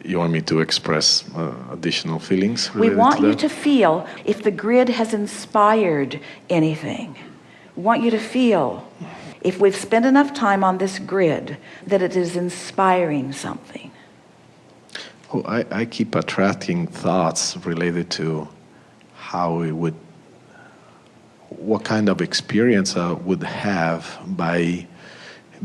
You want me to express additional feelings We related want to you that? to feel if the grid has inspired anything. We want you to feel if we've spent enough time on this grid that it is inspiring something. Oh, I keep attracting thoughts related to how we would, what kind of experience I would have by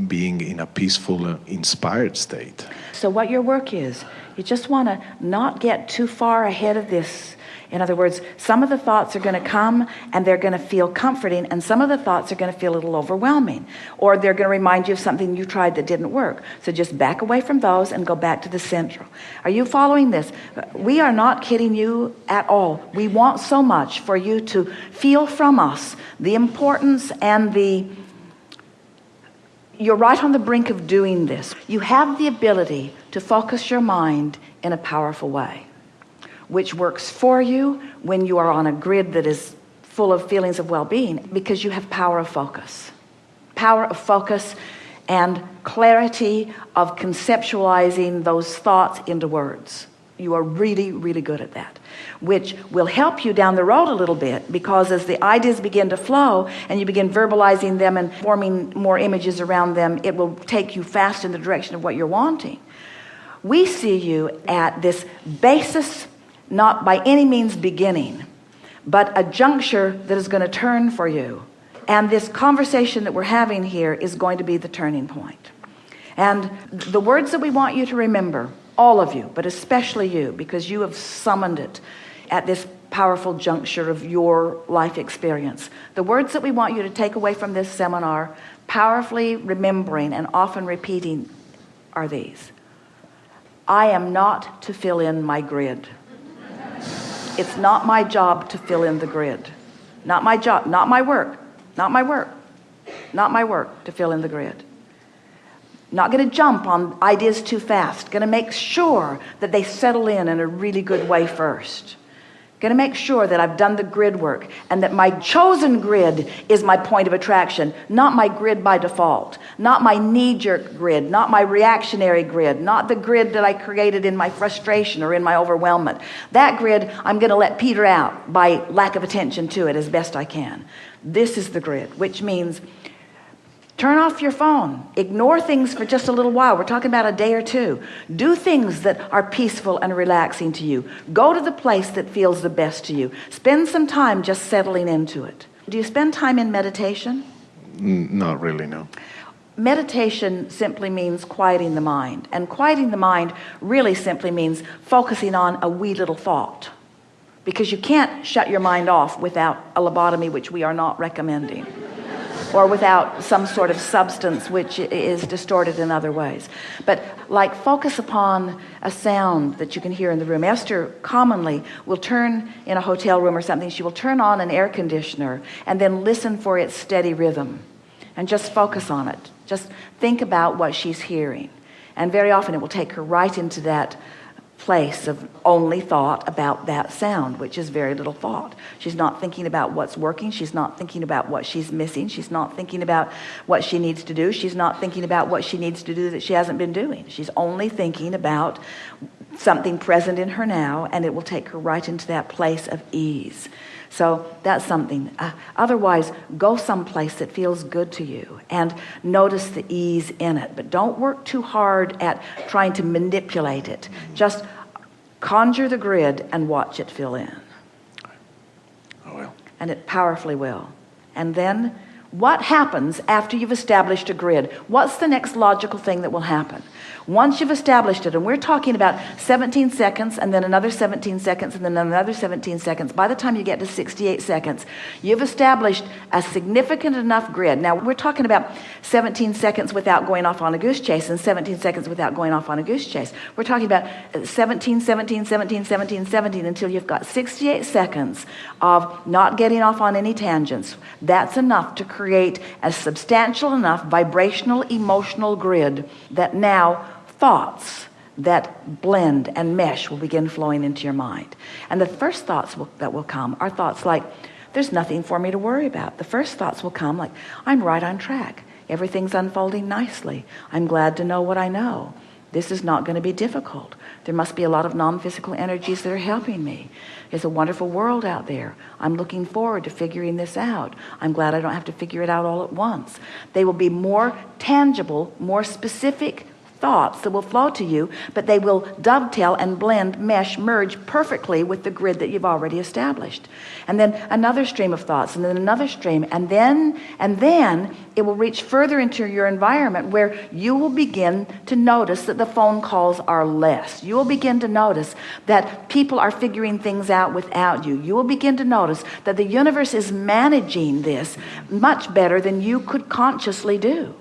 being in a peaceful, inspired state. So what your work is, you just want to not get too far ahead of this. In other words, some of the thoughts are going to come and they're going to feel comforting, and some of the thoughts are going to feel a little overwhelming, or they're going to remind you of something you tried that didn't work. So just back away from those and go back to the central. Are you following this? We are not kidding you at all. We want so much for you to feel from us the importance and you're right on the brink of doing this. You have the ability to focus your mind in a powerful way, which works for you when you are on a grid that is full of feelings of well-being, because you have power of focus. Power of focus and clarity of conceptualizing those thoughts into words. You are really, really good at that, which will help you down the road a little bit, because as the ideas begin to flow and you begin verbalizing them and forming more images around them, it will take you fast in the direction of what you're wanting. We see you at this basis, not by any means beginning, but a juncture that is going to turn for you. And this conversation that we're having here is going to be the turning point. And the words that we want you to remember, all of you, but especially you, because you have summoned it at this powerful juncture of your life experience. The words that we want you to take away from this seminar, powerfully remembering and often repeating, are these. I am not to fill in my grid. It's not my job to fill in the grid. Not my job, not my work, not my work, not my work to fill in the grid. Not going to jump on ideas too fast. Going to make sure that they settle in a really good way first. Going to make sure that I've done the grid work and that my chosen grid is my point of attraction, not my grid by default, not my knee-jerk grid, not my reactionary grid, not the grid that I created in my frustration or in my overwhelmment. That grid I'm going to let peter out by lack of attention to it as best I can. This is the grid, which means turn off your phone. Ignore things for just a little while. We're talking about a day or two. Do things that are peaceful and relaxing to you. Go to the place that feels the best to you. Spend some time just settling into it. Do you spend time in meditation? Not really, no. Meditation simply means quieting the mind. And quieting the mind really simply means focusing on a wee little thought. Because you can't shut your mind off without a lobotomy, which we are not recommending, or without some sort of substance which is distorted in other ways. But like focus upon a sound that you can hear in the room. Esther commonly will turn in a hotel room or something, she will turn on an air conditioner and then listen for its steady rhythm and just focus on it. Just think about what she's hearing. And very often it will take her right into that place of only thought about that sound, which is very little thought. She's not thinking about what's working. She's not thinking about what she's missing. She's not thinking about what she needs to do. She's not thinking about what she needs to do that she hasn't been doing. She's only thinking about something present in her now, and it will take her right into that place of ease. So that's something. Otherwise, go someplace that feels good to you and notice the ease in it. But don't work too hard at trying to manipulate it. Just conjure the grid and watch it fill in. I will. And it powerfully will. And then what happens after you've established a grid? What's the next logical thing that will happen? Once you've established it, and we're talking about 17 seconds and then another 17 seconds and then another 17 seconds. By the time you get to 68 seconds, you've established a significant enough grid. Now, we're talking about 17 seconds without going off on a goose chase and 17 seconds without going off on a goose chase. We're talking about 17, 17, 17, 17, 17 until you've got 68 seconds of not getting off on any tangents. That's enough to create a substantial enough vibrational, emotional grid that now thoughts that blend and mesh will begin flowing into your mind. And the first thoughts that will come are thoughts like, there's nothing for me to worry about. The first thoughts will come like, I'm right on track. Everything's unfolding nicely. I'm glad to know what I know. This is not going to be difficult. There must be a lot of non-physical energies that are helping me. There's a wonderful world out there. I'm looking forward to figuring this out. I'm glad I don't have to figure it out all at once. They will be more tangible, more specific thoughts that will flow to you, but they will dovetail and blend, mesh, merge perfectly with the grid that you've already established. And then another stream of thoughts, and then another stream, and then it will reach further into your environment where you will begin to notice that the phone calls are less. You will begin to notice that people are figuring things out without you. You will begin to notice that the universe is managing this much better than you could consciously do.